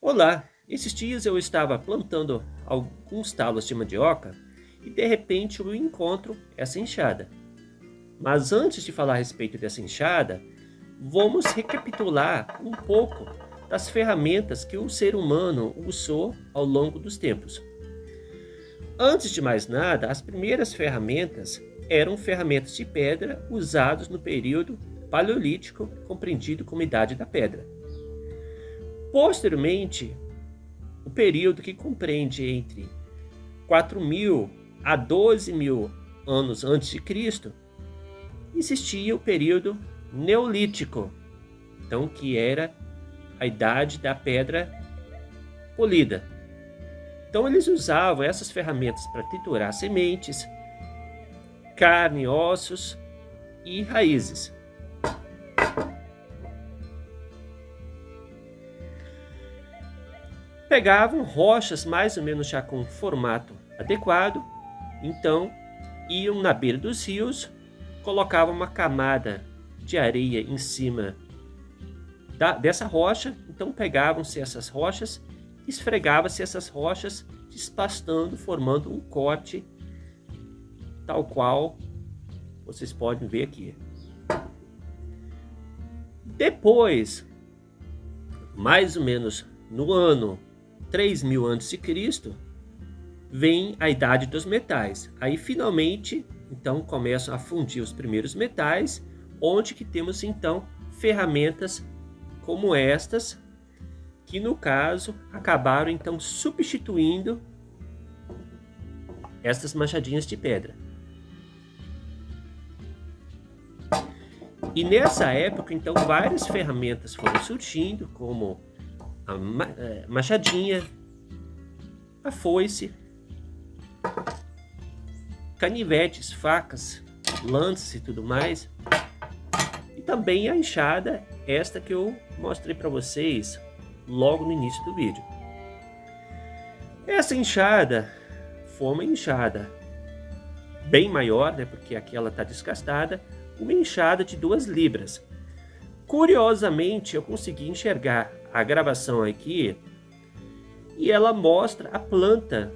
Olá, esses dias eu estava plantando alguns talos de mandioca e de repente eu encontro essa enxada. Mas antes de falar a respeito dessa enxada, vamos recapitular um pouco das ferramentas que o ser humano usou ao longo dos tempos. Antes de mais nada, as primeiras ferramentas eram ferramentas de pedra usadas no período paleolítico, compreendido como Idade da Pedra. Posteriormente, o período que compreende entre 4.000 a 12.000 anos antes de Cristo, existia o período neolítico, então que era a idade da pedra polida. Então eles usavam essas ferramentas para triturar sementes, carne, ossos e raízes. Pegavam rochas mais ou menos já com formato adequado, então iam na beira dos rios, colocavam uma camada de areia em cima dessa rocha, então pegavam-se essas rochas, esfregavam-se essas rochas, despastando, formando um corte, tal qual vocês podem ver aqui. Depois, mais ou menos no ano 3.000 a.C., vem a Idade dos Metais. Aí finalmente, então, começam a fundir os primeiros metais, onde que temos então ferramentas como estas, que no caso acabaram então substituindo estas machadinhas de pedra. E nessa época, então, várias ferramentas foram surgindo, como a machadinha, a foice, canivetes, facas, lances e tudo mais. E também a enxada, esta que eu mostrei para vocês logo no início do vídeo. Essa enxada foi uma enxada bem maior, né, porque aquela está desgastada, uma enxada de 2 libras. Curiosamente, eu consegui enxergar a gravação aqui e ela mostra a planta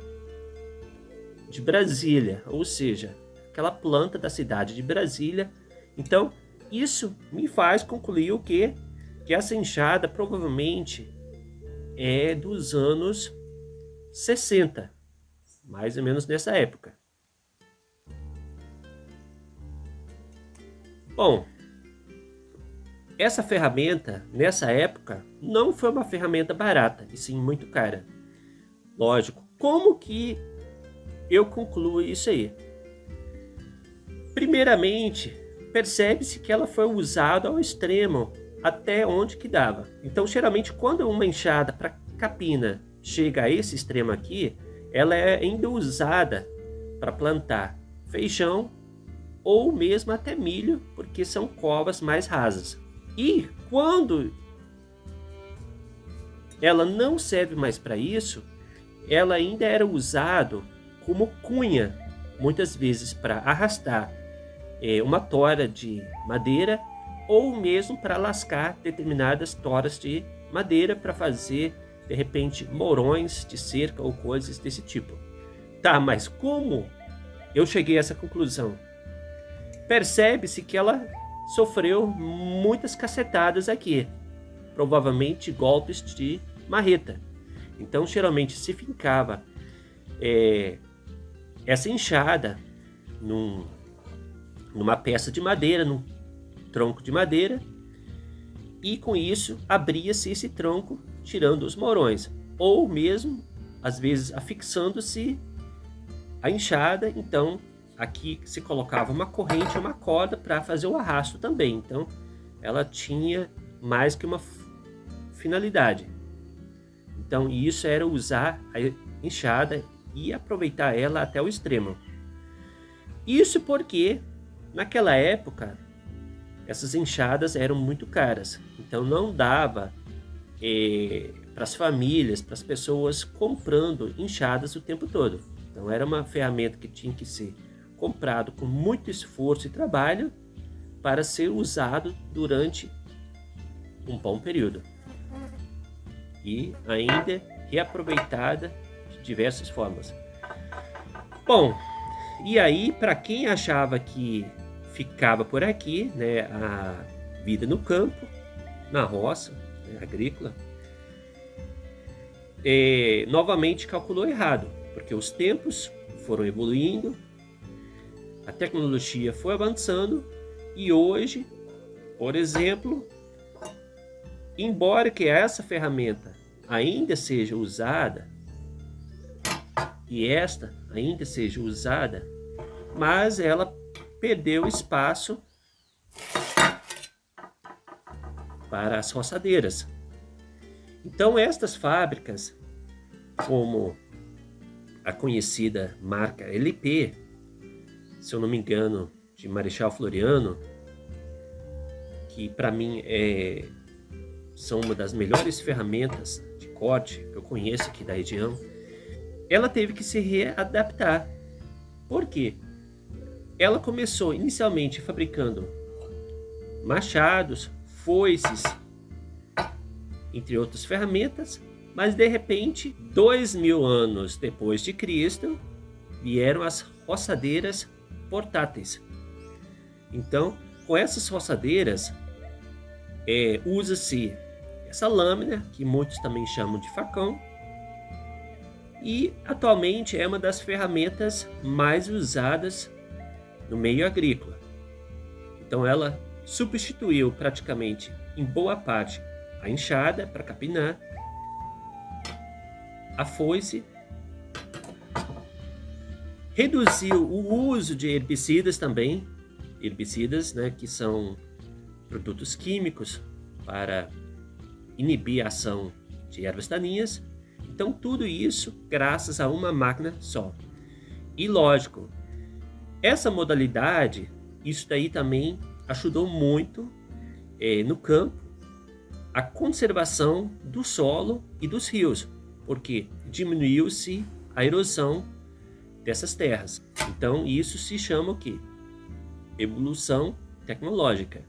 de Brasília, ou seja, aquela planta da cidade de Brasília. Então, isso me faz concluir o quê? Que essa enxada provavelmente é dos anos 60, mais ou menos nessa época. Bom, essa ferramenta, nessa época, não foi uma ferramenta barata, e sim muito cara. Lógico, como que eu concluo isso aí? Primeiramente, percebe-se que ela foi usada ao extremo, até onde que dava. Então, geralmente, quando uma enxada para capina chega a esse extremo aqui, ela é ainda usada para plantar feijão ou mesmo até milho, porque são covas mais rasas. E quando ela não serve mais para isso, ela ainda era usada como cunha, muitas vezes para arrastar uma tora de madeira ou mesmo para lascar determinadas toras de madeira para fazer, de repente, morões de cerca ou coisas desse tipo. Tá, mas como eu cheguei a essa conclusão? Percebe-se que ela sofreu muitas cacetadas aqui, provavelmente golpes de marreta. Então, geralmente se fincava essa enxada numa peça de madeira, num tronco de madeira, e com isso abria-se esse tronco, tirando os morões, ou mesmo, às vezes, afixando-se a enxada. Então, aqui se colocava uma corrente, uma corda para fazer o arrasto também. Então, ela tinha mais que uma finalidade. Então, isso era usar a enxada e aproveitar ela até o extremo. Isso porque, naquela época, essas enxadas eram muito caras. Então, não dava para as famílias, para as pessoas comprando enxadas o tempo todo. Então, era uma ferramenta que tinha que ser comprado com muito esforço e trabalho para ser usado durante um bom período. e ainda reaproveitada de diversas formas. Bom, e aí, para quem achava que ficava por aqui, né, a vida no campo, na roça, né, agrícola, novamente calculou errado, porque os tempos foram evoluindo, a tecnologia foi avançando e hoje, por exemplo, embora que essa ferramenta ainda seja usada, mas ela perdeu espaço para as roçadeiras. Então estas fábricas, como a conhecida marca LP, se eu não me engano, de Marechal Floriano, que para mim são uma das melhores ferramentas de corte que eu conheço aqui da região, ela teve que se readaptar. Por quê? Ela começou inicialmente fabricando machados, foices, entre outras ferramentas, mas de repente, 2000 anos depois de Cristo, vieram as roçadeiras portáteis. Então, com essas roçadeiras, usa-se essa lâmina, que muitos também chamam de facão, e atualmente é uma das ferramentas mais usadas no meio agrícola. Então ela substituiu praticamente em boa parte a enxada para capinar, a foice, reduziu o uso de herbicidas também, né, que são produtos químicos para inibir a ação de ervas daninhas. Então tudo isso graças a uma máquina só. E lógico, essa modalidade, isso daí também ajudou muito no campo a conservação do solo e dos rios, porque diminuiu-se a erosão dessas terras. Então isso se chama o quê? Evolução tecnológica.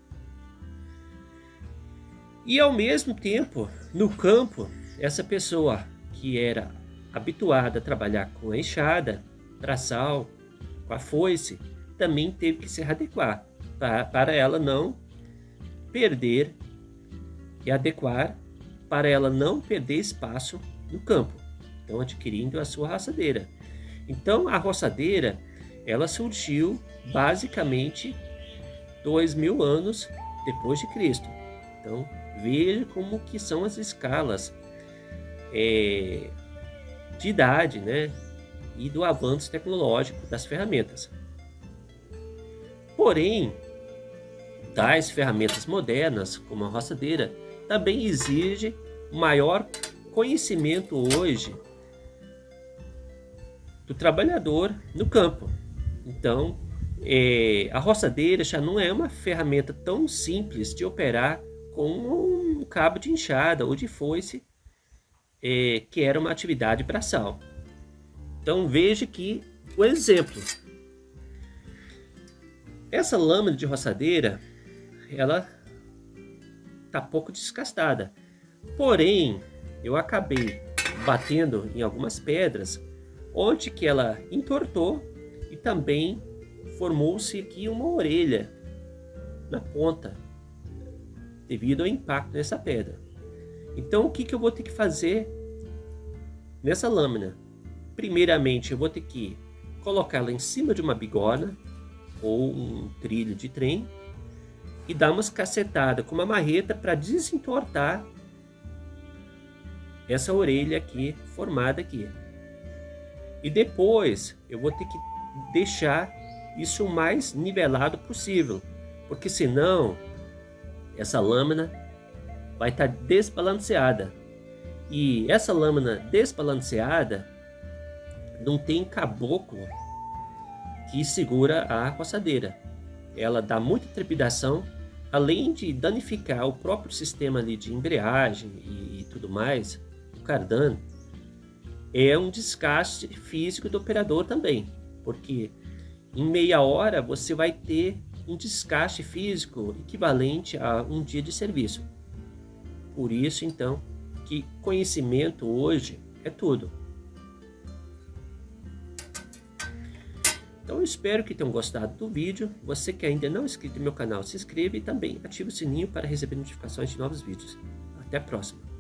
E ao mesmo tempo, no campo, essa pessoa que era habituada a trabalhar com a enxada, traçal, com a foice, também teve que se adequar para ela não perder e adequar para ela não perder espaço no campo. Então, adquirindo a sua roçadeira. Então, a roçadeira, ela surgiu basicamente 2000 anos depois de Cristo. Então, veja como que são as escalas de idade, né, e do avanço tecnológico das ferramentas. Porém, tais ferramentas modernas, como a roçadeira, também exigem maior conhecimento hoje do trabalhador no campo. Então, a roçadeira já não é uma ferramenta tão simples de operar como um cabo de enxada ou de foice, que era uma atividade braçal. Então veja que o exemplo. Essa lâmina de roçadeira, ela está pouco desgastada. Porém, eu acabei batendo em algumas pedras, onde que ela entortou e também formou-se aqui uma orelha na ponta, devido ao impacto dessa pedra. Então, o que eu vou ter que fazer nessa lâmina? Primeiramente, eu vou ter que colocá-la em cima de uma bigorna ou um trilho de trem e dar umas cacetadas com uma marreta para desentortar essa orelha aqui, formada aqui. E depois, eu vou ter que deixar isso o mais nivelado possível, porque senão essa lâmina vai estar desbalanceada. E essa lâmina desbalanceada não tem caboclo que segura a roçadeira. Ela dá muita trepidação, além de danificar o próprio sistema ali de embreagem e tudo mais, o cardan. É um desgaste físico do operador também, porque em meia hora você vai ter um desgaste físico equivalente a um dia de serviço. Por isso, então, porque conhecimento hoje é tudo. Então eu espero que tenham gostado do vídeo. Você que ainda não é inscrito no meu canal, se inscreva e também ative o sininho para receber notificações de novos vídeos. Até a próxima!